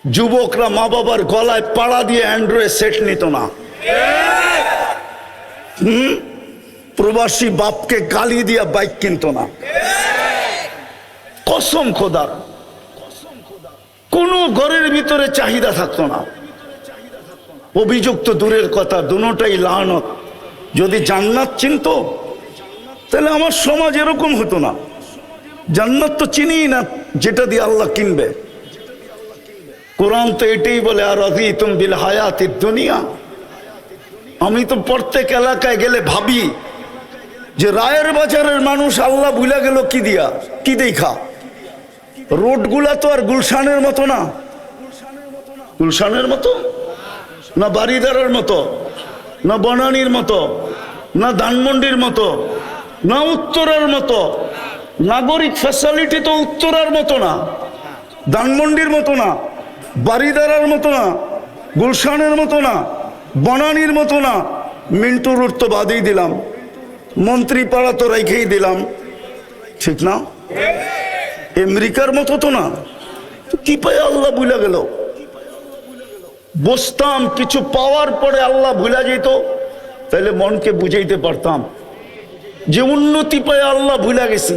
যুবকরা মা বাবার গলায় পাড়া দিয়ে অ্যান্ড্রয়েড সেট নিত না। প্রবাসী বাপকে গালি দিয়ে বাইক কিনত না। কসম খোদার, কোন ঘরের ভিতরে চাহিদা থাকতো না। অভিযোগ তো দূরের কথা, দুটোটাই লানত। যদি জান্নাত চিনতো তাহলে আমার সমাজ এরকম হতো না। জান্নাত তো চিনি না, যেটা দিয়ে আল্লাহ কিনবে। কোরআন তো এটাই বলে, আর রাদিতুম বিল হায়াতিদ দুনিয়া। আমি তো প্রত্যেক এলাকায় গেলে ভাবি যে রায়ের বাজারের মানুষ আল্লাহ ভুলে গেল কি দিয়া, কি দেখা। রোডগুলা তো আর গুলশানের মতো না। গুলশানের মতো না, বাড়িদারের মতো না, বনানীর মতো না, ধানমন্ডির মতো না, উত্তরার মতো। নাগরিক ফ্যাসিলিটি তো উত্তরার মতো না, ধানমন্ডির মতো না, বাড়িদারার মতো না, গুলশানের মতো না, বনানীর মতো না। মিন্টু রোড তো বাদেই দিলাম, মন্ত্রী পাড়া তো রেখেই দিলাম, ঠিক না? আমেরিকার মতো তো না। কি পায় আল্লাহ ভুলে গেল? বসতাম, কিছু পাওয়ার পরে আল্লাহ ভুলা যেত, তাহলে মনকে বুঝাইতে পারতাম যে উন্নতি পায় আল্লাহ ভুলা গেছি।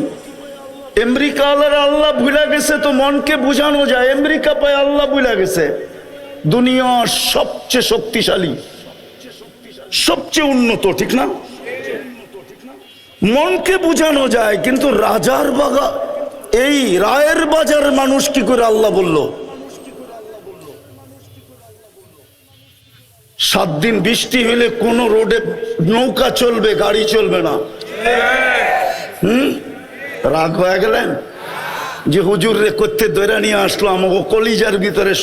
আমেরিকা আল্লাহ ভুলা গেছে তো মনকে বুঝানো যায়। আমেরিকা পায় আল্লাহ ভুলা গেছে, দুনিয়ার সবচেয়ে শক্তিশালী, সবচেয়ে উন্নত, ঠিক না? মনকে বুঝানো যায়, কিন্তু রাজার বাগা এই রায়ের বাজার মানুষ কি করে আল্লাহ বলল? 7 দিন বৃষ্টি হলে কোন রোডে নৌকা চলবে, গাড়ি চলবে না। রাগ হয়ে গেলেন যে হুজুর রে করতে দৈরা নিয়ে আসলো, আমাকে কলিজার ভিতরে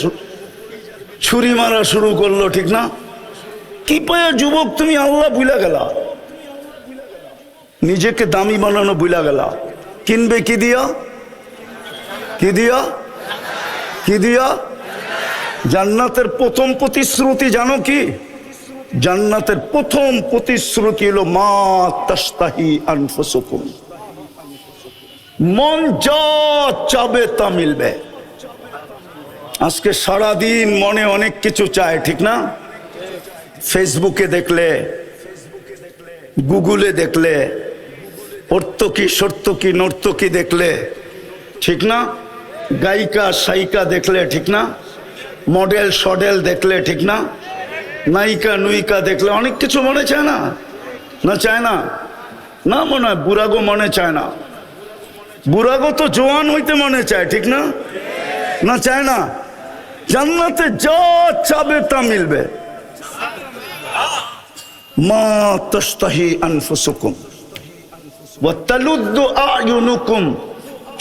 ছুরি মারা শুরু করলো, ঠিক না? কি পায়া যুবক তুমি আল্লাহ ভুলা গেলা, নিজেকে দামি বানানো ভুলা গেলা। কিনবে কি দিয়া? কি দিয়া? কি দিয়া? জান্নাতের প্রথম প্রতিশ্রুতি জানো কি? জান্নাতের প্রথম প্রতিশ্রুতি হলো মা তাশতাহি আনফুসুকুম। মন যা চাবে তা মিলবে। আজকে সারাদিন মনে অনেক কিছু চায়, ঠিক না? ফেসবুকে দেখলে, গুগলে দেখলে, অর্থকি সর্তকি নর্তকি দেখলে, ঠিক না? গায়িকা সাইকা দেখলে, ঠিক না? মডেল সডেল দেখলে, ঠিক না? নায়িকা নুইকা দেখলে অনেক কিছু মনে চায় না? না চায় না? না, মনে হয় বুড়াগো মনে চায় না। বুড়াগো তো জোয়ান হইতে মনে চায়, ঠিক না? না চায় না? জান্নাতে যা চাবে তা মিলবে। মা তাশতাহি আনফুসুকুম ওয়া তালুদ্দু আ'য়ুনুকুম।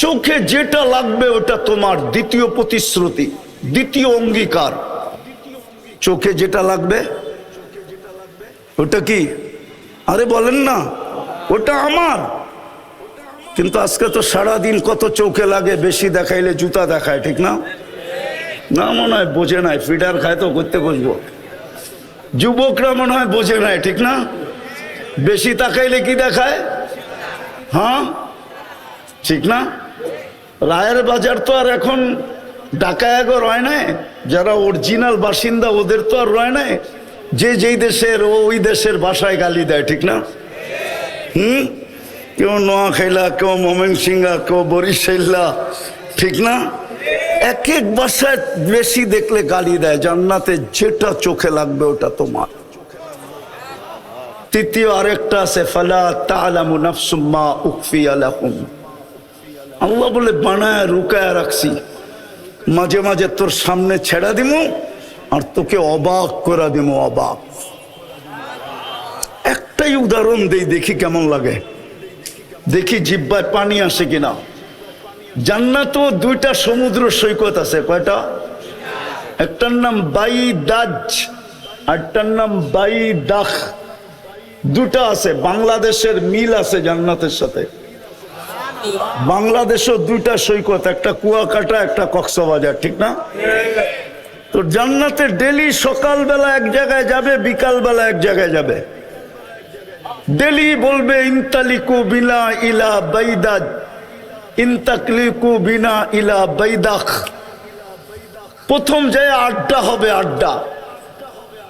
চোখে যেটা লাগবে ওটা তোমার। দ্বিতীয় প্রতিশ্রুতি, দ্বিতীয় অঙ্গীকার। চোখে যেটা লাগবে ওটা কি? আরে বলেন না, ওটা আমার। কিন্তু আজকে তো সারাদিন কত চোখে লাগে, বেশি দেখাইলে জুতা দেখায়, ঠিক না? না, মনে হয় বোঝে নাই, ফিডার খায় তো করতে বসবো। যুবকরা মনে হয় বোঝে নাই, ঠিক না? বেশি তাকাইলে কি দেখায়? হ্যাঁ, ঠিক না? রায়ের বাজার তো আর এখন ঢাকায় রয় নাই। যারা অরিজিনাল বাসিন্দা ওদের তো আর রয় নাই। যে যেই দেশের ওই দেশের ভাষায় গালি দেয়, ঠিক না? কেউ নোয়াখাইলা, কেউ ময়মনসিংহা, কেউ বরিশাইলা, ঠিক না? এক এক ভাষায় বেশি দেখলে গালি দেয়। জান্নাতে যেটা চোখে লাগবে ওটা তোমার। তৃতীয় আরেকটা আছে, ফালা তা'লামু নাফসুম মা উখফিয়া লাহুম। আল্লাহ বলে বানায় রুকায় রাখছি, মাঝে মাঝে তোর সামনে ছেড়া দিমু আর তোকে অবাক করে দিমু। অবাক। একটাই উদাহরণ দেই, দেখি কেমন লাগে, দেখি জিহ্বায় পানি আসে কিনা। জান্নাতেও 2টা সমুদ্র সৈকত আছে। কয়টা? একটার নাম বাইদাজ, আরটার নাম বাইদাখ। 2টা আছে। বাংলাদেশের মিল আছে জান্নাতের সাথে। বাংলাদেশও 2টা সৈকত, একটা কুয়াকাটা, একটা কক্সবাজার, ঠিক না? তো জান্নাতে ডেলি সকালবেলা এক জায়গায় যাবে, বিকালবেলা এক জায়গায় যাবে। ডেলি বলবে ইনতালিকু বিনা ইলা বাইদাজ, ইনতাকলিকু বিনা ইলা বাইদাখ। প্রথম যায় আড্ডা হবে, আড্ডা।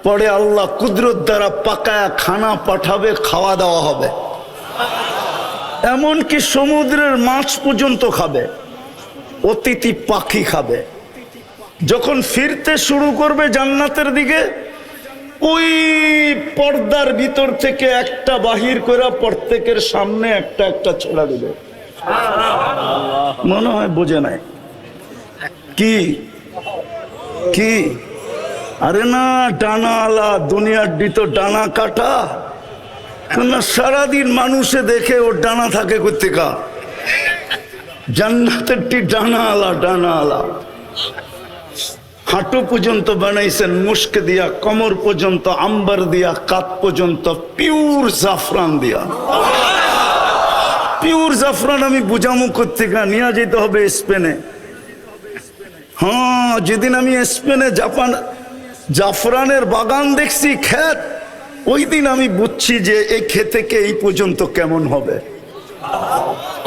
পরে আল্লাহ কুদরত দ্বারা পাকায়া খানা পাঠাবে, খাওয়া দাওয়া হবে। এমনকি সমুদ্রের মাছ পর্যন্ত খাবে, অতিথি পাখি খাবে। যখন ফিরতে শুরু করবে জান্নাতের দিকে, ওই পর্দার ভিতর থেকে একটা বাহির করে প্রত্যেকের সামনে একটা একটা ছেড়া দিবে। মনে হয় বোঝে নাই কি কি? আরে না, ডানা আলা, দুনিয়ার তো ডানা কাটা। না, সারাদিন মানুষে দেখে ওর ডানা থাকে কোথেকা? জান্নাতেরটি ডানা আলা, ডানা আলা। হাঁটু পর্যন্ত বানাইছেন মুস্ক দিয়া, কমর পর্যন্ত আম্বার দিয়া, কাত পর্যন্ত পিওর জাফরান দিয়া। পিওর জাফরান আমি বুঝামু কোথেকা? নিয়ে যেতে হবে স্পেনে। হ্যাঁ, যেদিন আমি স্পেনে জাফরানের বাগান দেখছি, ক্ষেত, ওই দিন আমি বুঝছি যে এই ক্ষেতে এই পর্যন্ত কেমন হবে।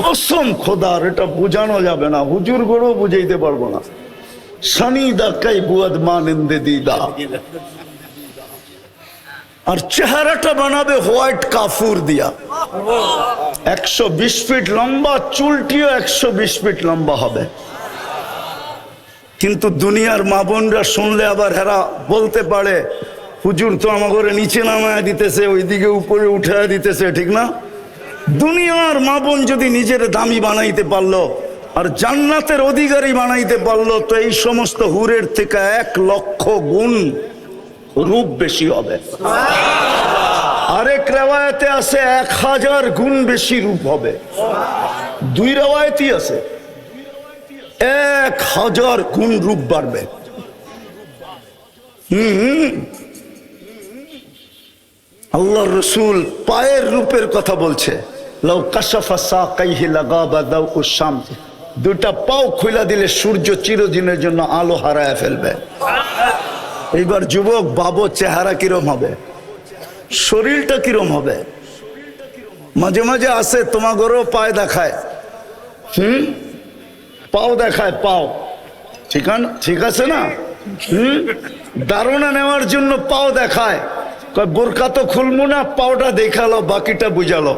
কসম খোদার, এটা বোঝানো যাবে না, হুজুর গড়ও বুঝাইতে পারবো না। সানিদা কাই বুয়াদ মানেন্দে দিদা। আর চেহারাটা বানাবে হোয়াইট কাফুর দিয়া। 120 ফিট লম্বা, চুলটিও 120 ফিট লম্বা হবে। কিন্তু দুনিয়ার মা বোনরা শুনলে আবার হেরা বলতে পারে, হুজুর তো আমাকে নিচে নামায় দিতেছে, ওইদিকে উপরে উঠায় দিতেছে, ঠিক না? দুনিয়ার মা বোন যদি নিজের দামি বানাইতে পারলো আর জান্নাতের অধিকারী বানাইতে পারলো, তো এই সমস্ত হুরের থেকে 1 লক্ষ গুণ রূপ বেশি হবে। আরেক রেওয়ায়েতে আছে 1000 গুণ বেশি রূপ হবে। 2 রেওয়ায়েতই আছে, 1000 গুণ রূপ বাড়বে। আল্লাহ রসুল পায়ের রূপের কথা বলছে। লাউ কাশাফা সাকাইহি লাগাবা দাউ শামস। 2টা পাও খুলে দিলে সূর্য চিরদিনের জন্য আলো হারায় ফেলবে। এইবার যুবক বাবু, চেহারা কিরম হবে, শরীরটা কিরম হবে? মাঝে মাঝে আসে তোমাগরও পায়ে দেখায়, পাও দেখায়, পাও ঠিক আছে না? ধারণা নেওয়ার জন্য পাও দেখায়। বোরকা তো খুলবো না, পাওটা দেখালো, বাকিটা বুঝালো।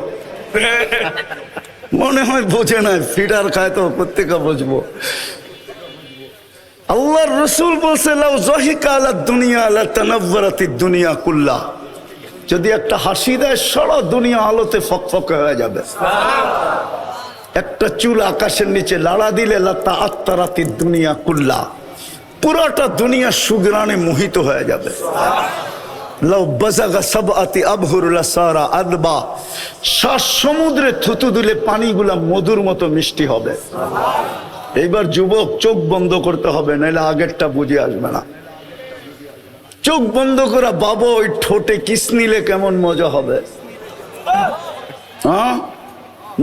মনে হয় বোঝে না, ফিডার খায় তো প্রত্যেকে বুঝবো। আল্লাহর রসুল বলছে, লাউ যাহিকা আলা দুনিয়া লা তানাওয়ারাতিদ দুনিয়া কুল্লা। যদি একটা হাসি দেয়, সারা দুনিয়া আলোতে ফকফকে হয়ে যাবে। একটা চুল আকাশের নিচে লাড়া দিলে লা তাআত্তারাতিদ দুনিয়া কুল্লা, পুরোটা দুনিয়া সুগ্রানে মোহিত হয়ে যাবে। লাউ বাযাগা সাবআতি আবহুর লাসারা আদবা। 7 সমুদ্রে থুতু দিলে পানিগুলা মধুর মতো মিষ্টি হবে। এইবার যুবক চোখ বন্ধ করতে হবে, নাহলে আগেরটা বুঝে আসবে না। চোখ বন্ধ করা বাবা, ওই ঠোঁটে কিস নিলে কেমন মজা হবে। হ্যাঁ,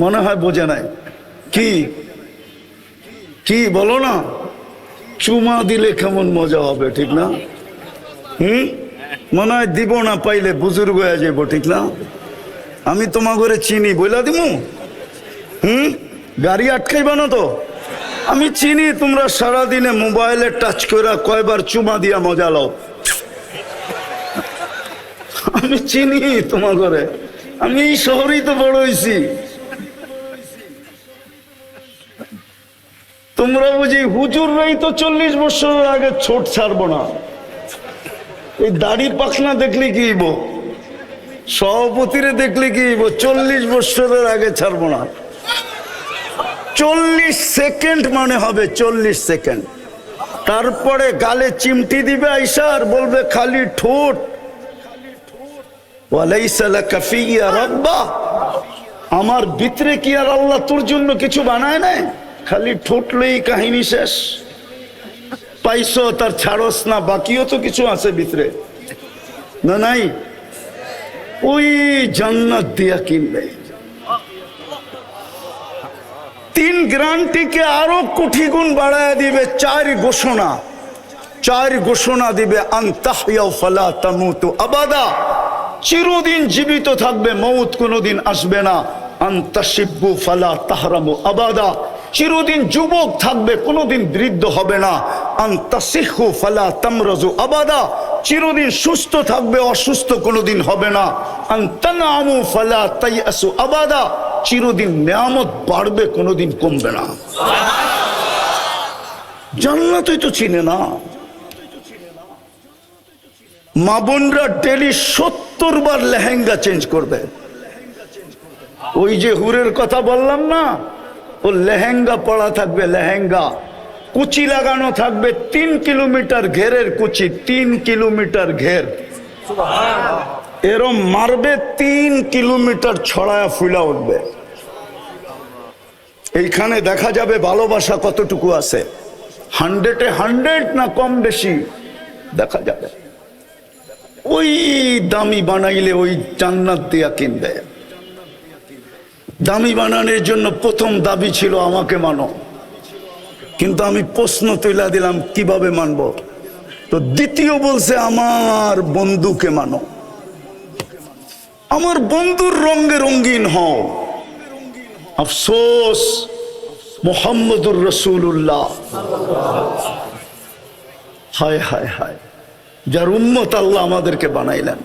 মনে হয় বোঝে নাই কি কি বলো না? চুমা দিলে কেমন মজা হবে, ঠিক না? মনে হয় দিব না, পাইলে বুজুর্গ হয়ে যাবো, ঠিক না? আমি তোমার ঘরে চিনি, বইলা দিমু। গাড়ি আটকাইবা না তো? আমি চিনি তোমরা সারাদিনে মোবাইলে টাচ করে কয়বার চুমা দিয়া মজা লও। আমি চিনি তোমার ঘরে, আমি এই শহরেই তো বড় হয়েছি। তোমরা বুঝি হুজুররাই তো 40 বছরের আগে ছোট ছাড়বো না। এই দাড়ি পাখনা দেখলে কি হইব, সভাপতিরে দেখলে কি হইব, 40 বছরের আগে ছাড়বো না। 40 সেকেন্ড মানে হবে, 40 সেকেন্ড। তারপরে গালে চিমটি দিবে আইসা আর বলবে খালি ঠোঁট। ওয়ালাইসা লাকা ফিয়া রাব্বা। আমার ভিতরে কি আর আল্লাহ তোর জন্য কিছু বানায় নাই? খালি ঠোঁট লই কাহিনী শেষ। পাইছো তার ছাড়স না, বাকিও তো কিছু আছে ভিতরে, না নাই? ওই জান্নাত দিয়া কিনবে। 3 গ্যারান্টিকে আরো কোটি গুণ বাড়ায় দিবে। 4 ঘোষণা দিবে, আনতাহইয়া ফালা তামুতু আবাদা। চিরদিন জীবিত থাকবে, মউত কোনোদিন আসবে না। আনতাশিব্বু ফালা তাহরামু আবাদা। চিরদিন যুবক থাকবে, কোনোদিন বৃদ্ধ হবে না। আনতাসিহু ফালা তামরাজু আবাদা, চিরদিন সুস্থ থাকবে, অসুস্থ কোনোদিন হবে না। আনতানামু ফালা তাইয়াসু আবাদা, চিরদিন নিয়ামত বাড়বে, কোনোদিন কমবে না। জান্নাতই তো চিনে না। মা বোনরা ডেলি 70 বার লেহেঙ্গা চেঞ্জ করবে। ওই যে হুরের কথা বললাম না, ও লেহেঙ্গা পড়া থাকবে, লেহেঙ্গা কুচি লাগানো থাকবে, 3 কিলোমিটার ঘেরের কুচি, 3 কিলোমিটার ঘের, এরম মারবে 3 কিলোমিটার ছড়ায়া ফুলা উঠবে। এইখানে দেখা যাবে ভালোবাসা কতটুকু আছে, 100-এ 100 না কম বেশি দেখা যাবে। ওই দামি বানাইলে ওই জান্নাত দিয়া কিনবে। দামি বানানোর জন্য প্রথম দাবি ছিল আমাকে মানো, কিন্তু আমি প্রশ্ন তুলে দিলাম কিভাবে মানব, তো দ্বিতীয় বলছে আমার বন্ধুকে মানো, আমার বন্ধুর রঙে রঙিন হও। আফসোস, মুহাম্মদুর রাসূলুল্লাহ, হায় হায় হায়, যার উম্মত আল্লাহ আমাদেরকে বানাইলেন,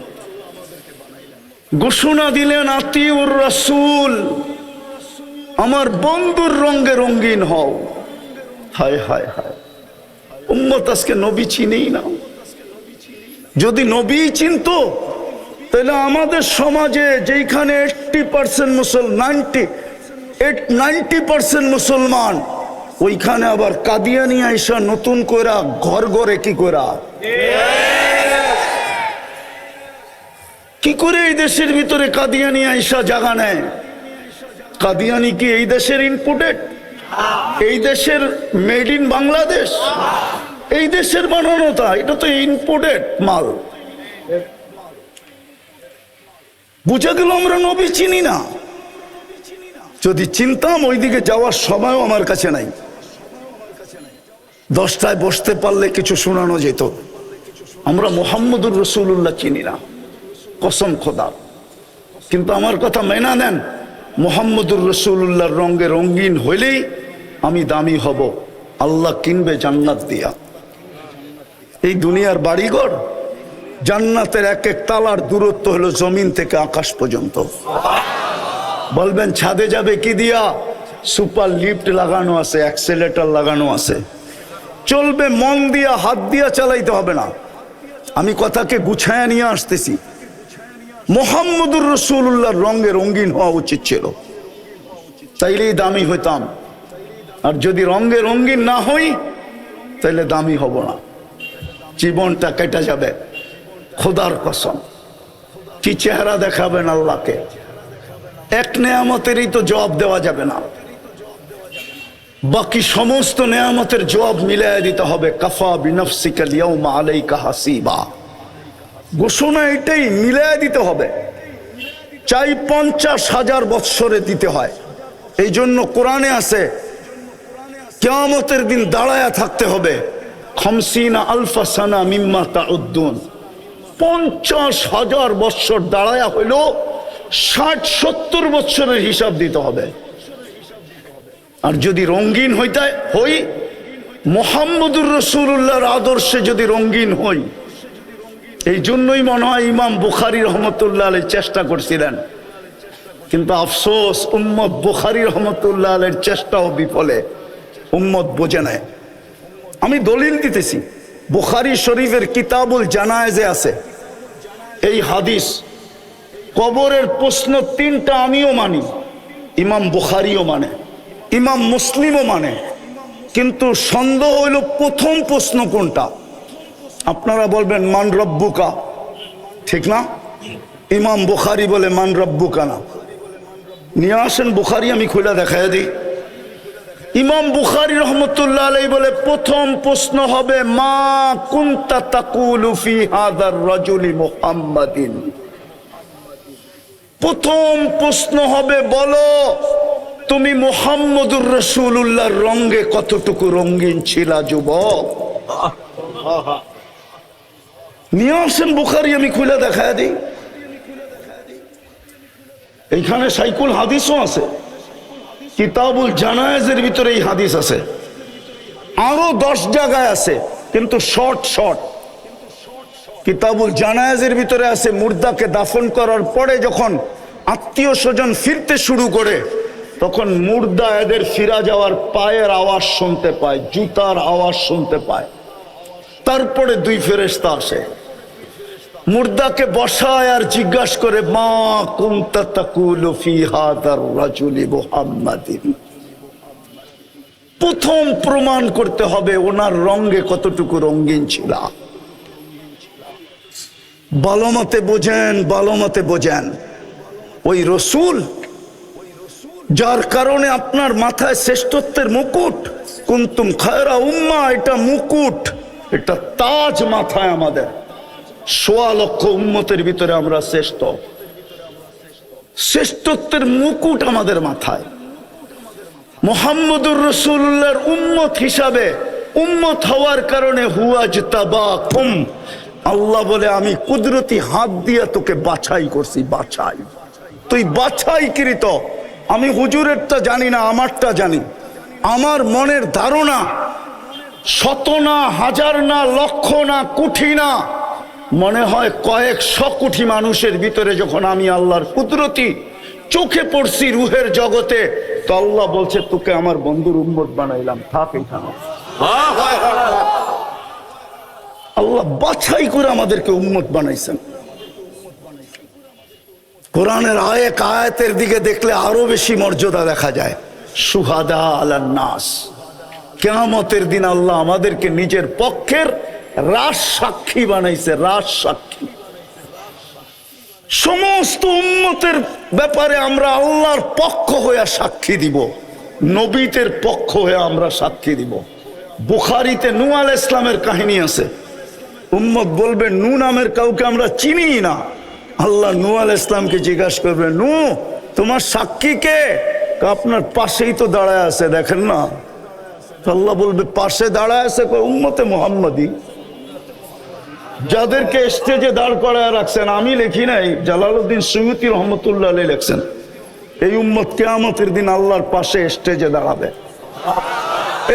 ঘোষণা দিলেন আতিউর রাসূল, আমার বন্ধুর রঙে রঙিন হও। হায় হায় হায়, উম্মত আজকে নবী চিনেই না। যদি নবী চিনতো তাহলে আমাদের সমাজে যেখানে 80% মুসলমান, 90% মুসলমান, ওইখানে আবার কাদিয়ানি আইসা নতুন কইরা ঘর ঘরে কি কইরা, কি করে এই দেশের ভিতরে কাদিয়ানি আইসা জায়গা নেয়? কাদিয়ানি কি এই দেশের ইনপুটেড? এই দেশের মেড ইন বাংলাদেশ? এই দেশের বানানো? তা এটা তো ইনপুটেড মাল। বুঝা গেল আমরা নবী চিনি না। যদি চিনতাম ওইদিকে যাওয়ার সময়ও আমার কাছে নাই। 10টায় বসতে পারলে কিছু শোনানো যেত। আমরা মুহাম্মদুর রাসূলুল্লাহ চিনি না, কসম খোদা। কিন্তু আমার কথা মেনা নেন, মুহাম্মদুর রাসূলুল্লাহর রঙে রঙিন হইলেই আমি দামি হব। আল্লাহ কিনবে জান্নাত দিয়া। এই দুনিয়ার বাড়িঘর, জান্নাতের এক এক তালার দূরত্ব হলো জমিন থেকে আকাশ পর্যন্ত। বলবেন ছাদে যাবে কি দিয়া? সুপার লিফট লাগানো আছে, অ্যাক্সেলেটর লাগানো আছে, চলবে। মন দিয়া, হাত দিয়া চালাইতে হবে না। আমি কথাকে গুছায়া নিয়ে আসতেছি। মুহাম্মদুর রাসূলুল্লাহর রঙে রঙিন হওয়া উচিত ছিল, তাইলেই দামি হইতাম। আর যদি রঙে রঙিন না হই তাইলে দামি হব না, জীবনটা কেটে যাবে। খোদার কসম, কি চেহারা দেখাবেন আল্লাহকে? এক নেয়ামতেরই তো জবাব দেওয়া যাবে না, বাকি সমস্ত নেয়ামতের জবাব মিলাইয়া দিতে হবে। কাফা বিনাফসিকা আল-ইয়াওমা আলাইকা হাসিবা, ঘোষণা এটাই, মিলাইয়া দিতে হবে। চাই 50,000 বৎসরে দিতে হয়। এই জন্য কোরআনে আছে কিয়ামতের দিন দাঁড়ায়া থাকতে হবে। 50 আলফা সানা মিম্মা তাউদ্দুন, 50,000 বৎসর দাঁড়ায়া হইল 60-70 বৎসরের হিসাব দিতে হবে। আর যদি রঙিন হই, মুহাম্মদুর রাসূলুল্লাহর আদর্শে যদি রঙিন হই, এই জন্যই মনে হয় ইমাম বুখারী রহমতুল্লাহ আলাইহি চেষ্টা করছিলেন, কিন্তু আফসোস উম্মত বুখারী রহমতুল্লাহ আলাইহির চেষ্টাও বিফলে। উম্মত বোঝে না। আমি দলিল দিতেছি, বুখারী শরীফের কিতাবুল জানায়েজে আছে এই হাদিস। কবরের প্রশ্ন 3টা আমিও মানি, ইমাম বুখারীও মানে, ইমাম মুসলিমও মানে, কিন্তু সন্দেহ হইল প্রথম প্রশ্ন কোনটা। আপনারা বলবেন মান রব্বুকা, ঠিক না? ইমাম বুখারী বলে মান রব্বুকা না। নিয়ে আসেন বুখারী, আমি খুলে দেখাই দিই। ইমাম বুখারী রহমতুল্লাহ আলাইহি বলে প্রথম প্রশ্ন হবে মা কুনতা তাকুলু ফি হাযার রাজুলি মুহাম্মাদিন। প্রথম প্রশ্ন হবে, বলো তুমি মুহাম্মদুর রাসূলুল্লাহর রঙে কতটুকু রঙিন ছিলা যুবক? নিয়ে আসেন বুখারী, আমি খুলে দেখায় দিই। এইখানে সাইকুল হাদিসও আছে। কিতাবুল জানায়েজের ভিতরে এই হাদিস আছে, আরো 10 জায়গায় আছে, কিন্তু শর্ট শর্ট। কিতাবুল জানায়েজের ভিতরে আছে, মুর্দাকে দাফন করার পরে যখন আত্মীয় স্বজন ফিরতে শুরু করে, তখন মুর্দা এদের ফিরা যাওয়ার পায়ের আওয়াজ শুনতে পায়, জুতার আওয়াজ শুনতে পায়। তারপরে 2 ফেরেশতা আসে, মুর্দাকে বসায় আর জিজ্ঞাসা করে, মা কুনতা তাকুলু ফি হাদার রাজুলি মুহাম্মাদিন। প্রথম প্রমাণ করতে হবে ওনার রঙে কতটুকু রঙিন ছিল। ভালো মতে বোঝেন, ভালো মতে বোঝেন, ওই রসুল যার কারণে আপনার মাথায় শ্রেষ্ঠত্বের মুকুট, কুনতুম খায়রা উম্মাহ, এটা মুকুট, এটা তাজ মাথায় আমাদের। 1.25 লক্ষ উম্মতের ভিতরে আমরা শ্রেষ্ঠ, শ্রেষ্ঠত্বের মুকুট আমাদের মাথায়। মুহাম্মদুর রাসূলুল্লাহর উম্মত হিসাবে, উম্মত হওয়ার কারণে হুয়াজতাবাকুম, আল্লাহ বলে আমি কুদরতি হাত দিয়ে তোকে বাছাই করছি, বাছাই। তুই বাছাইকৃত। আমি হুজুরেরটা জানি না, আমারটা জানি। আমার মনের ধারণা 100 না, 1000 না, লক্ষ না, কোটি না, মনে হয় কয়েকশো কোটি মানুষের ভিতরে যখন আমি আল্লাহর কুদরতি চোখে পড়ছি রুহের জগতে, তো আল্লাহ বলছে তোকে আমার বন্ধুর উম্মত বানাইলাম, থাক এখানে। আল্লাহ বাছাই করে আমাদেরকে উম্মত বানাইছেন। কোরআনের আয়েক আয়াতের দিকে দেখলে আরো বেশি মর্যাদা দেখা যায়। শুহাদা আলান নাস, কিয়ামতের দিন আল্লাহ আমাদেরকে নিজের পক্ষের রাজ সাক্ষী বানাইছে, রাজ সাক্ষী। সমস্ত উম্মতের ব্যাপারে আমরা আল্লাহর পক্ষ হয়ে সাক্ষী দিব, নবীদের পক্ষ হয়ে আমরা সাক্ষী দিব। বুখারীতে নূহ আলাইহিস সালামের কাহিনী আছে। উম্মত বলবে নূহ নামের কাউকে আমরা চিনি না। আল্লাহ নূহ আলাইহিস সালামকে জিজ্ঞাসা করবে, নূহ তোমার সাক্ষী কে? আপনার পাশেই তো দাঁড়ায় আছে, দেখেন না। আল্লাহ বলবে পাশে দাঁড়ায় আছে উম্মতে মুহাম্মাদি, যাদেরকে স্টেজে দাঁড় করায় রাখছেন। আমি লিখি নাই, জালালউদ্দিন সুয়ুতী রহমতুল্লাহ আলাইহি লিখছেন, এই উম্মত কিয়ামতের দিন আল্লাহর পাশে স্টেজে দাঁড়াবে।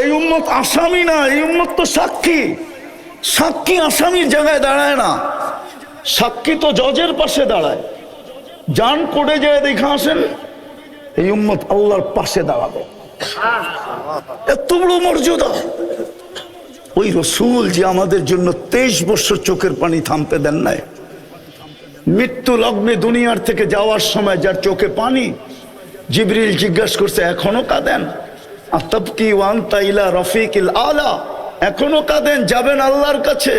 এই উম্মত আসামি না, এই উম্মত তো সাক্ষী। সাক্ষী আসামির জায়গায় দাঁড়ায় না, সাক্ষী তো জজের পাশে দাঁড়ায়। জান কোর্টে যায় দেখা আসেন, এই উম্মত আল্লাহর পাশে দাঁড়াবে। এত বড় মর্যাদা। ওই রসুল যে আমাদের জন্য 23 বছর চোখের পানি থামতে দেন নাই, মৃত্যু লগ্নে দুনিয়ার থেকে যাওয়ার সময় যার চোখে পানি, জিবরিল জিজ্ঞাসা করছে এখনো কাঁদেন? আতাবকি ওয়া আনতা ইলা রফিকিল আলা, এখনো কাঁদেন? যাবেন আল্লাহর কাছে।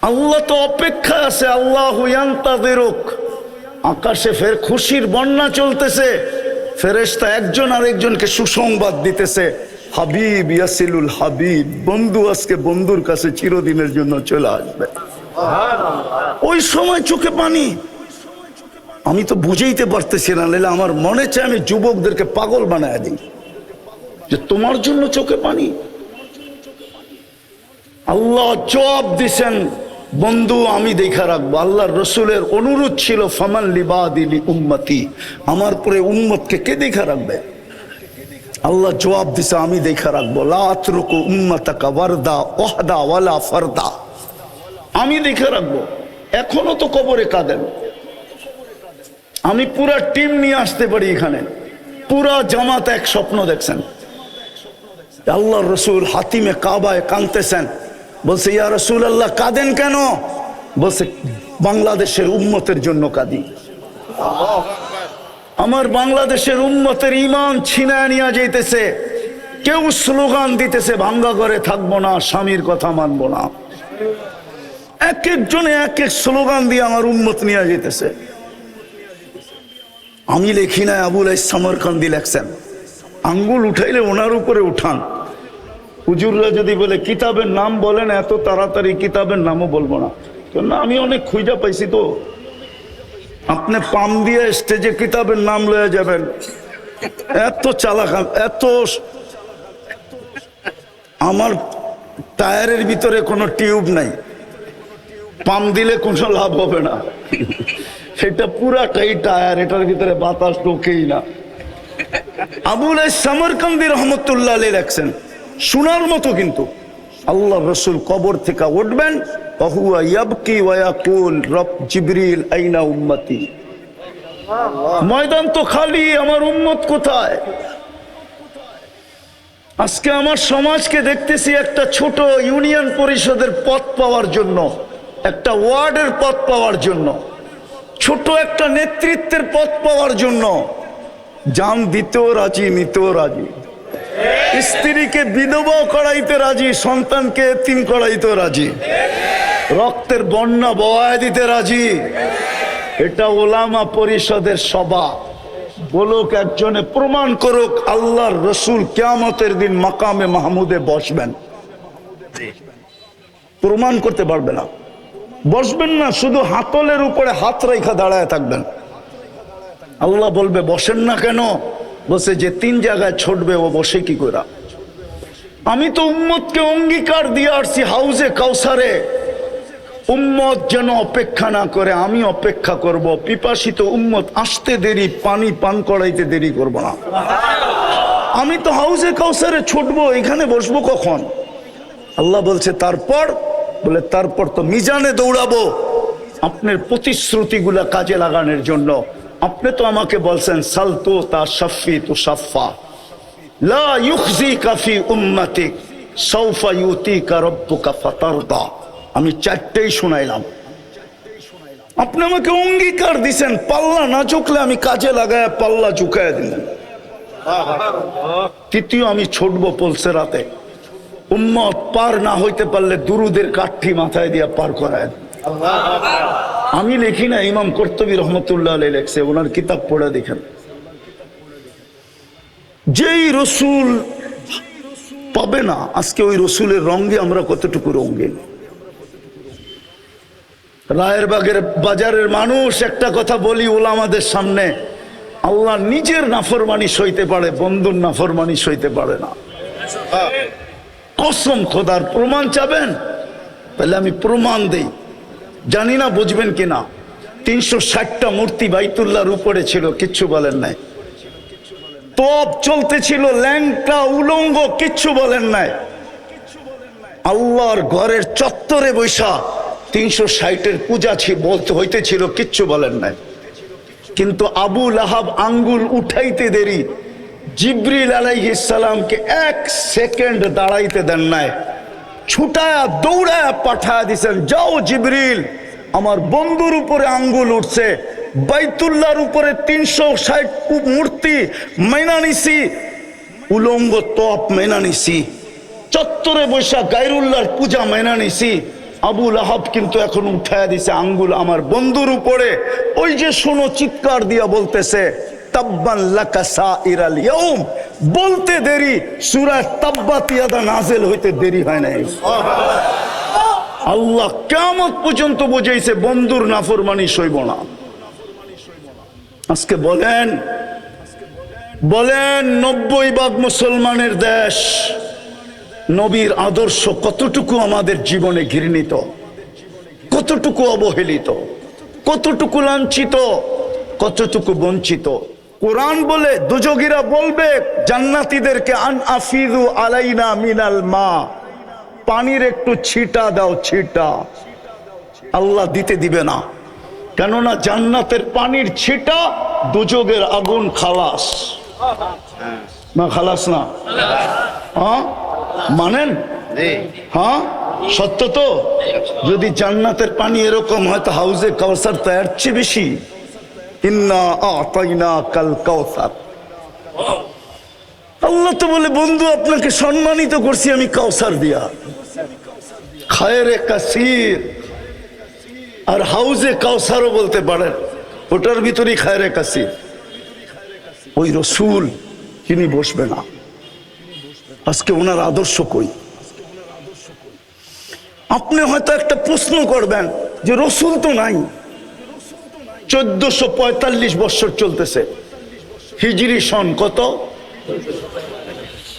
আল্লাহ তো অপেক্ষা আছে, আল্লাহু ইয়ান্তাযিরুক। আকাশে ফের খুশির বন্যা চলতেছে, ফেরেশতা একজন আরেকজনকে সুসংবাদ দিতেছে, হাবিব ইয়াসিলুল হাবিব, বন্ধু আজকে বন্ধুর কাছে চিরদিনের জন্য চলে আসবে। ওই সময় চোখে পানি। আমি তো বুঝাইতে পারতেছি না, নাহলে আমার মনে চায় আমি যুবকদেরকে পাগল বানায় দিই যে তোমার জন্য চোখে পানি। আল্লাহ জবাব দিছেন, বন্ধু আমি দেখা রাখবো। আল্লাহর রসুলের অনুরোধ ছিল, ফামান লিবাদি লি উম্মতি, আমার পরে উম্মতকে কে দেখা রাখবে? আল্লাহ জবাব দিছে, আমি দেখা রাখবো। লা আতরুকু উম্মাতাকা ওয়ারদা ওয়াহদা ওয়ালা ফারদা, আমি দেখা রাখবো। এখনো তো কবরে কাঁদেন, আমি পুরা টিম নিয়ে আসতে পারি এখানে, পুরা জামাত এক স্বপ্ন দেখছেন। আল্লাহর রসুল হাতিমে কাবায় কাঁদতেছেন, বলছে ইয়া রাসূলুল্লাহ কাঁদেন কেন? বলছে বাংলাদেশের উম্মতের জন্য কাঁদি। আমার বাংলাদেশের উম্মতের ঈমান ছিনায় নিয়ে যাইতেছে। কেউ স্লোগান দিতেছে ভাঙ্গা ঘরে থাকবো না, স্বামীর কথা মানবো না। এক একজনে এক এক স্লোগান দিয়ে আমার উম্মত নিয়ে যেতেছে। আমি লেখি না, আবুল সামরকান্দি লেখছেন। আঙ্গুল উঠাইলে ওনার উপরে উঠান। হুজুররা যদি বলে কিতাবের নাম বলেন, এত তাড়াতাড়ি কিতাবের নামও বলবো না, কেন আমি অনেক খুঁজা পাইছি। তো আপনি পাম দিয়ে স্টেজে কিতাবের নাম লয়ে যাবেন, এত চালাক, এত। আমার টায়ারের ভিতরে কোনো টিউব নাই, পাম দিলে কোনো লাভ হবে না। সেটা পুরাটাই টায়ার, এটার ভিতরে বাতাস ঢোকেই না। আবুল সামরকান্দি রহমতুল্লাহ আলাইহি লেখছেন, শোনার মতো কিন্তু, আল্লাহ রসুল কবর থেকে উঠবেন, ওয়া ইয়াবকি ওয়া ইয়াকুল রব জিবরিল আইনা উম্মতি। ময়দান তো খালি, আমার উম্মত কোথায়? আজকে আমার সমাজকে দেখতেছি একটা ছোট ইউনিয়ন পরিষদের পদ পাওয়ার জন্য, একটা ওয়ার্ডের পদ পাওয়ার জন্য, ছোট একটা নেতৃত্বের পদ পাওয়ার জন্য জান দিতেও রাজি, নিতেও রাজি, স্ত্রীকে বিধবা করাইতে রাজি, সন্তানকে এতিম করাইতে রাজি, রক্তের বন্যা বওয়ায় দিতে রাজি। এটা ওলামা পরিষদের সভা। বলুক একজনে, প্রমাণ করুক আল্লাহর রসুল কিয়ামতের দিন মাকামে মাহমুদে বসবেন। প্রমাণ করতে পারবে না, বসবেন না, শুধু হাতলের উপরে হাত রেখা দাঁড়ায় থাকবেন। আল্লাহ বলবে বসেন না কেন? বসে যে 3 জায়গায় ছুটবে ও বসে কি করে? আমি তো উম্মতকে অঙ্গীকার দিয়ে আসছি হাউজে কাউসারে, উম্মত যেন অপেক্ষা না করে, আমি অপেক্ষা করব। পিপাসিত উম্মত আসতে দেরি, পানি পান করাইতে দেরি করব না। আমি তো হাউজে কাউসারে ছুটবো, এখানে বসবো কখন? আল্লাহ বলছে তারপর, বলে তারপর তো মিজানে দৌড়াবো আপনার প্রতিশ্রুতিগুলা কাজে লাগানোর জন্য। আপনি তো আমাকে বলছেন সালতু তা শাফি তু শাফা লা ইউখজিকা ফি উম্মতিক সাউফা ইউতিকা রাব্বুকা ফাতারদা। আমি 4টেই শুনাইলাম। আপনি আমাকে অঙ্গীকার দিছেন, পাল্লা না ঝুঁকলে আমি কাজে লাগায় পাল্লা ঝুঁকায় দিলেন। তৃতীয়, আমি ছুটবো পলসেরাতে, উম্মত পার না হইতে পারলে দুরুদের কাঠি মাথায় দিয়ে পার করায়। আমি লিখি না, ইমাম কর্তুবী রহমতুল্লাহ আলাইহি লেখছে, ওনার কিতাব পড়ে দেখেন। যেই রসুল পাবে না আজকে, ওই রসুলের রঙে আমরা কতটুকু রঙিন। রায়ের বাজারের মানুষ, একটা কথা বলি ওলামাদের সামনে, আল্লাহ নিজের নাফরমানি সইতে পারে, বন্ধুর নাফরমানি সইতে পারে না। কসম খোদার। প্রমাণ চাবেন? তাহলে আমি প্রমাণ দেই, জানি না বুঝবেন কিনা। 360টা মূর্তি বাইতুল্লাহর উপরে ছিল, কিচ্ছু বলেন নাই। তপ চলতেছিল, ল্যাংটা উলঙ্গ, কিচ্ছু বলেন নাই। আল্লাহর ঘরের চত্বরে বৈশা 360-এর পূজা বলতে হইতেছিল, কিচ্ছু বলেন নাই। কিন্তু আবু লাহাব আঙ্গুল উঠাইতে দেরি, জিবরিল আলাইহিস সালামকে 1 সেকেন্ড দাঁড়াইতে দেন নাই, ছুটায়া দৌড়ায়া পাঠায়া দিছেন, যাও জিবরিল, আমার বন্ধুর উপরে আঙ্গুল উঠছে, বাইতুল্লাহর উপরে 360 মূর্তি মেনা নিছি, উলঙ্গ তপ মেনা নিছি, চত্বরে বৈশা গায়রুল্লাহর পূজা মেনা নিছি। আবু লাহাব কিন্তু এখন উঠায়া দিছে আঙ্গুল আমার বন্ধুর উপরে। ওই যে শোনো, চিৎকার দিয়া বলতেছে তাব্বান লাকা সাইরাল ইয়াউম, বলতে দেরি, সূরা তাব্বাত ইয়াদা নাযিল হইতে দেরি হয় নাই। আল্লাহ কিয়ামত পর্যন্ত বুঝাইছে বন্ধুর নাফরমানি সইব না। আজকে বলেন 90% মুসলমানের দেশ, নবীর আদর্শ কতটুকু আমাদের জীবনে ঘৃণিত, কতটুকু অবহেলিত, কতটুকু লাঞ্ছিত, কতটুকু বঞ্চিত। কোরআন বলে, দুজগীরা বলবে জান্নাতীদেরকে, আন আফিদু আলাইনা মিনাল মা, পানির একটু ছিটা দাও, ছিটা। আল্লাহ দিতে দিবে না, কেননা জান্নাতের পানির ছিটা দুজগের আগুন খালাস না, খালাস না? হ্যাঁ মানেন? হ্যাঁ সত্য তো। যদি জান্নাতের পানি এরকম হয় তো হাউজে কাউসার তো এর চেয়ে বেশি। ইন্না আতাইনা কাল কাউসার। আল্লাহ তো বলে, বন্ধু আপনাকে সম্মানিত করছি আমি কাউসার দিয়া, খায়রে কাসির। আর হাউজে কাউসারও বলতে পারেন, ওটার ভিতরেই খায়রে কাসির। ওই রসুল তিনি বসবে না। আজকে ওনার আদর্শ কই? আপনি হয়তো একটা প্রশ্ন করবেন যে রসুল তো নাই, 1445 বছর চলতেছে, হিজরি সন কত?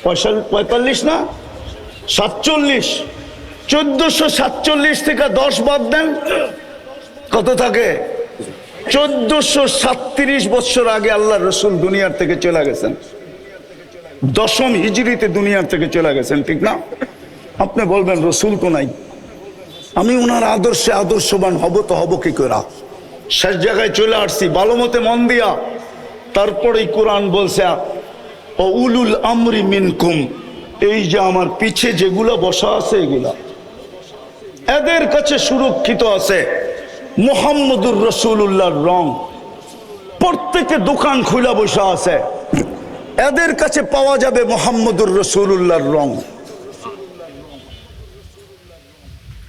45 না 47? 1447 থেকে 10 বাদ দেন, কত থাকে? 1437 বছর আগে আল্লাহ রসুল দুনিয়ার থেকে চলে গেছেন। 10ম হিজরিতে দুনিয়ার থেকে চলে গেছেন, ঠিক না? আপনি বলবেন রসুল তো নাই, আমি ওনার আদর্শে আদর্শবান হব তো হব কি করে? শেষ জায়গায় চলে আসছি, ভালো মতে মন দিয়া। তারপরেই কোরআন বলছে ও উলুল আমরি মিনকুম, এই যে আমার পিছে যেগুলো বসা আছে এগুলা এদের কাছে সুরক্ষিত আছে মুহাম্মদুর রাসূলুল্লাহর রং। প্রত্যেকে দোকান খুলে বসা আছে, এদের কাছে পাওয়া যাবে মুহাম্মদুর রাসূলুল্লাহর রং।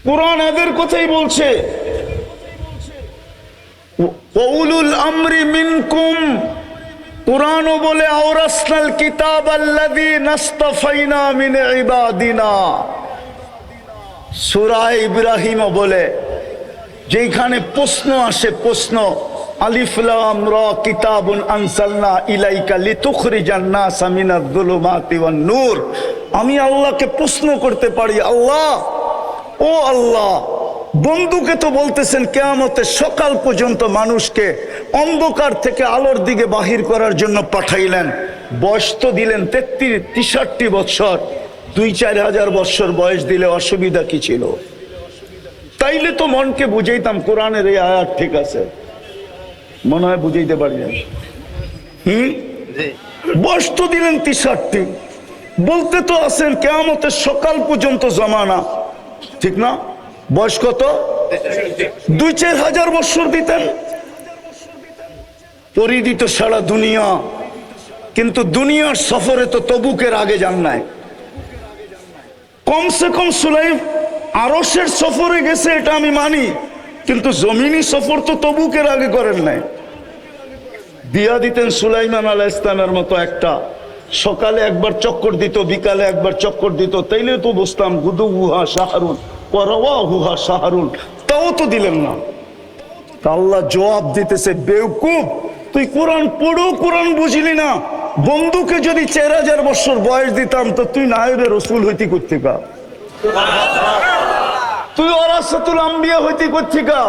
কোরআন এদের কথাই বলছে উলুল আমরি মিনকুম। কোরআনও বলে আওরাসনাল কিতাব আল্লাযী নাসতাফাইনা মিন ইবাদিনা। সূরা ইব্রাহিমও বলে, যেখানে প্রশ্ন আসে, প্রশ্ন আলিফ লাম রা কিতাবুন আনসালনা ইলাইকা লিতুখরিজান নাসা মিনাজ যুলুমাতি ওয়ান নূর। আমি আল্লাহকে প্রশ্ন করতে পারি, আল্লাহ ও আল্লাহ, বন্ধুকে তো বলতেছেন কিয়ামতের সকাল পর্যন্ত মানুষকে অন্ধকার থেকে আলোর দিকে বাহির করার জন্য পাঠাইলেন, বয়স তো দিলেন 63 বছর, 2-4 হাজার বছর বয়স দিলে অসুবিধা কি ছিল? তাইলে তো মনকে বুঝাইতাম কোরআনের এই আয়াত ঠিক আছে, মনে হয় বুঝাইতে পারি না। বয়স তো দিলেন 63, বলতে তো আছেন কিয়ামতের সকাল পর্যন্ত জমানা, ঠিক না? বয়স কত? 2-4 হাজার বছর দিতেন, পরিদিত সারা দুনিয়া। কিন্তু দুনিয়ার সফরে তো তবুকের আগে যান নাই। কমসে কম সুলাইম আরশের সফরে গেছে, এটা আমি মানি, কিন্তু জমিনি সফর তো তবুকের আগে করেন নাই। দিয়া দিতেন সুলাইমান আলাইহিস সালামের মতো একটা, সকালে একবার চক্কর দিত, বিকালে একবার চক্কর দিত, তাইলে তো বুঝতাম গুদুহা শাহরুন ওয়ারাওয়াহুহা শাহরুন। তাও তো দিলেন না। আল্লাহ জবাব দিতেছে, বেওকুফ, তুই কোরআন পড়ো, কোরআন বুঝলি না। বন্ধুকে যদি 4 হাজার বছর বয়স দিতাম তো তুই নায়েবে রসুল হইতি কোত্থেকা? তুই ওয়ারাসাতুল আম্বিয়া হইতি কোত্থেকা?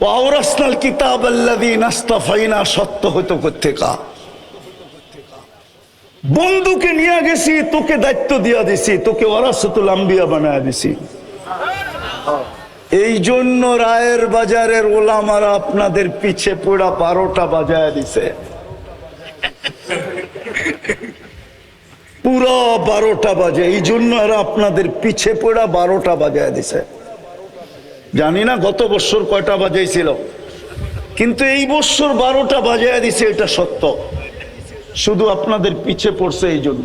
ওয়ারাসনাল কিতাব আল্লাযী নাসতাফাইনা সত্য হইতো কোত্থেকা? বন্ধুকে নিয়ে গেছি, তোকে দায়িত্ব দিয়া দিছি, তোকে ওয়ারাসাতুল আম্বিয়া বানায় দিছি। এই জন্য রায়ের বাজারের ওলামারা আপনাদের পিছে পড়া 12টা বাজায় দিছে, পুরো 12টা বাজে। এই জন্য এরা আপনাদের পিছে পড়া 12টা বাজায় দিছে। জানি না গত বছর কয়টা বাজাইছিল, কিন্তু এই বছর 12টা বাজায় দিছে, এটা সত্য। শুধু আপনাদের পিছে পড়ছে এই জন্য।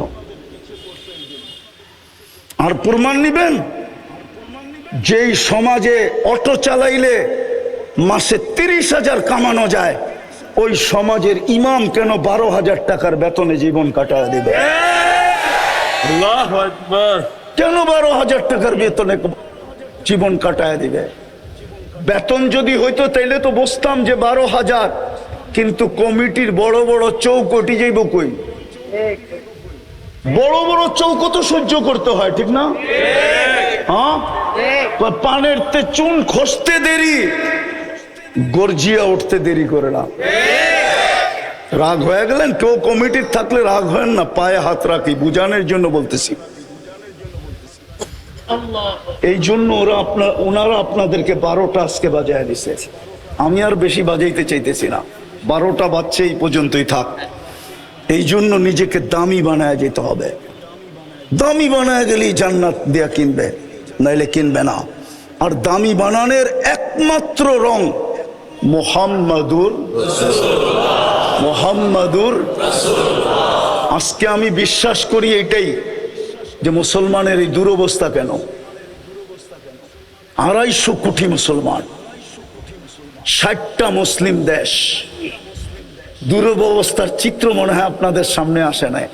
আর প্রমাণ নিবেন, যেই সমাজে অটো চালাইলে মাসে 30,000 কামানো যায়, ওই সমাজের ইমাম কেন 12,000 টাকার বেতনে জীবন কাটায় দেবে? কেন 12,000 টাকার বেতনে জীবন কাটায় দিবে? বেতন যদি হইতো তাইলে তো বুঝতাম যে 12,000, কিন্তু কমিটির বড় বড় চৌকটি যাইব কই? বড় বড় চৌকো তো সহ্য করতে হয়, ঠিক না? হ্যাঁ, পানের তে চুন খসতে দেরি, গর্জিয়া উঠতে দেরি করে না। রাগ হয়ে গেলেন? কেউ কমিটির থাকলে রাগ হয় না, পায়ে হাত রাখি, বুঝানোর জন্য বলতেছি। এই জন্য ওনারা আপনাদেরকে 12টা আজকে বাজায় দিছে। আমি আর বেশি বাজাইতে চাইতেছি না, 12টা বাজছে, এই পর্যন্তই থাক। এই জন্য নিজেকে দামি বানায় যেতে হবে। দামি বানায় গেলেই জান্নাত দিয়া কিনবে, নাইলে কিনবে না। আর দামি বানানোর একমাত্র রং মুহাম্মাদুর মুহাম্মাদুর। আজকে আমি বিশ্বাস করি এটাই, যে মুসলমানের এই দুরবস্থা কেন। 250 কোটি মুসলমান, 60টা মুসলিম দেশ, দুরবস্থার চিত্র মনে হয় আপনাদের সামনে আসে নাই?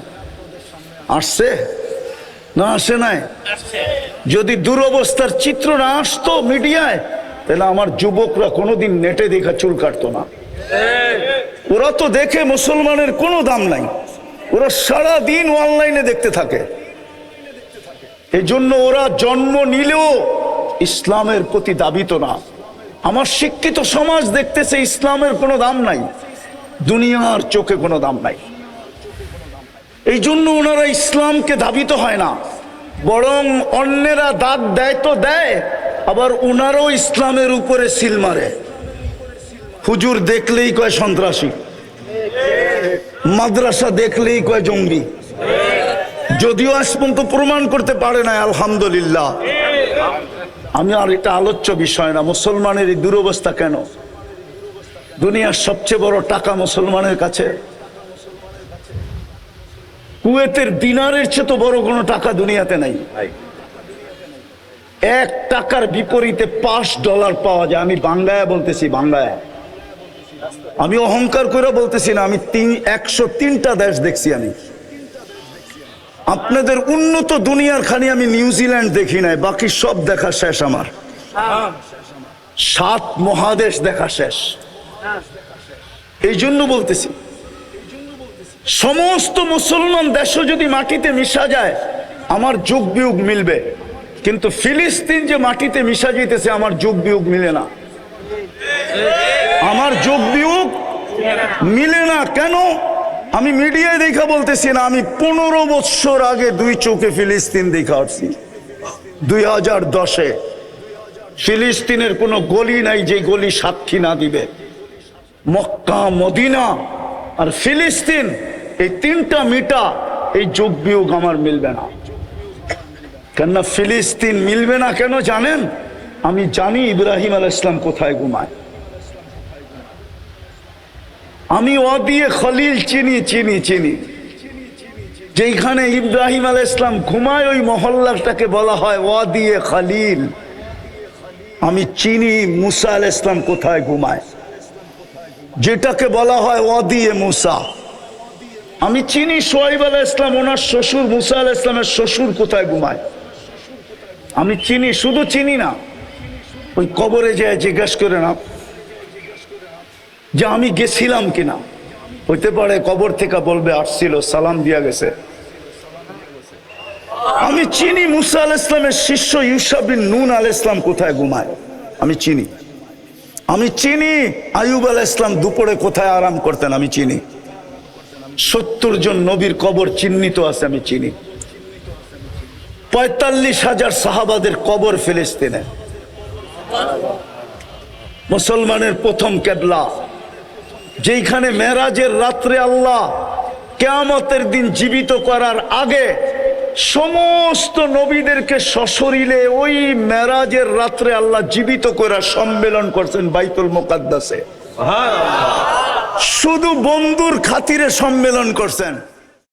আসছে না আসে নাই? যদি দুরবস্থার চিত্র না আসতো মিডিয়ায়, তাহলে আমার যুবকরা কোনোদিন নেটে দেখা চুল কাটতো না। ওরা তো দেখে মুসলমানের কোনো দাম নাই, ওরা সারা দিন অনলাইনে দেখতে থাকে। এই জন্য ওরা জন্ম নিলেও ইসলামের প্রতি দাবিত না। আমার শিক্ষিত সমাজ দেখতেছে ইসলামের কোনো দাম নাই, দুনিয়ার চোখে কোনো দাম নাই। এই জন্য ওনারা ইসলামকে ধাবিত হয় না, বরং অন্যেরা দাগ দেয় তো দেয়, আবার ওনারাও ইসলামের উপরে সিল মারে। হুজুর দেখলেই কয় সন্ত্রাসী, মাদ্রাসা দেখলেই কয় জঙ্গি, যদিও আজ পর্যন্ত প্রমাণ করতে পারে না। আলহামদুলিল্লাহ, আমি আর এটা আলোচ্য বিষয় না। মুসলমানের এই দুরবস্থা কেন? দুনিয়ার সবচেয়ে বড় টাকা মুসলমানের কাছে। কুয়েতের দিনারের চেয়ে তো বড় কোনো টাকা দুনিয়াতে নাই। 1 টাকার বিপরীতে $5 পাওয়া যায়। আমি বাংলায় বলতেছি, বাংলায়। আমি অহংকার করে বলতেছি না, আমি 103টা দেশ দেখছি। আমি আপনাদের উন্নত দুনিয়ার খানি আমি নিউজিল্যান্ড দেখি নাই, বাকি সব দেখা শেষ আমার। 7 মহাদেশ দেখা শেষ। এই জন্য বলতেছি, সমস্ত মুসলমান দেশও যদি মাটিতে মিশা যায় আমার যোগ বিয়োগ মিলবে, কিন্তু ফিলিস্তিন যে মাটিতে মিশা যেতেছে আমার যোগ বিয়োগ মিলে না। আমার যোগ বিয়োগ মিলে না। কেন? আমি মিডিয়ায় দেখা বলতেছি না, আমি 15 বছর আগে 2 চোখে ফিলিস্তিন দেখা আসছি। 2010-এ ফিলিস্তিনের কোনো গলি নাই যে গলি সাক্ষী না দিবে। মক্কা, মদিনা আর ফিলিস্তিন, এই 3টা মিটা, এই যোগ বিয়োগ আমার মিলবে না। কেননা ফিলিস্তিন মিলবে না কেন জানেন? আমি জানি ইব্রাহিম আলাইহিস সালাম কোথায় ঘুমায়। আমি ওয়াদিয়ে খলিল চিনি। যেখানে ইব্রাহিম আলাইহিস সালাম ঘুমায় ওই মহল্লাটাকে বলা হয় ওয়াদিয়ে খলিল। আমি চিনি মুসা আলাইহিস সালাম কোথায় ঘুমায়, যেটাকে বলা হয় ওয়াদিয়ে মুসা। আমি চিনি শুআয়ব আলাইহিস সালাম, ওনার শ্বশুর মুসা আলাইহিস সালামের শ্বশুর কোথায় ঘুমায়। আমি চিনি, শুধু চিনি না, ওই কবরে যায় জিজ্ঞেস করে না যে আমি গেছিলাম কিনা। হইতে পারে কবর থেকে বলবে আসছিল, সালাম দিয়া গেছে। আমি চিনি মুসা আলাইহিস সালামের শিষ্য ইউশা বিন নুন আলাইহিস সালাম কোথায় ঘুমায়। আমি চিনি আইয়ুব আলাইহিস সালাম দুপুরে কোথায় আরাম করতেন। আমি চিনি 70 জন নবীর কবর চিহ্নিত আছে। আমি চিনি 45,000 সাহাবাদের কবর ফিলিস্তিনে। মুসলমানের প্রথম কেবলা, যেখানে মেরাজের রাত্রে আল্লাহ কিয়ামতের দিন জীবিত করার আগে সমস্ত নবীদেরকে সশরীরে ওই মেরাজের রাত্রে আল্লাহ জীবিত করার সম্মেলন করছেন বাইতুল মুকাদ্দাসে। শুধু বন্ধুর খাতিরে সম্মেলন করছেন।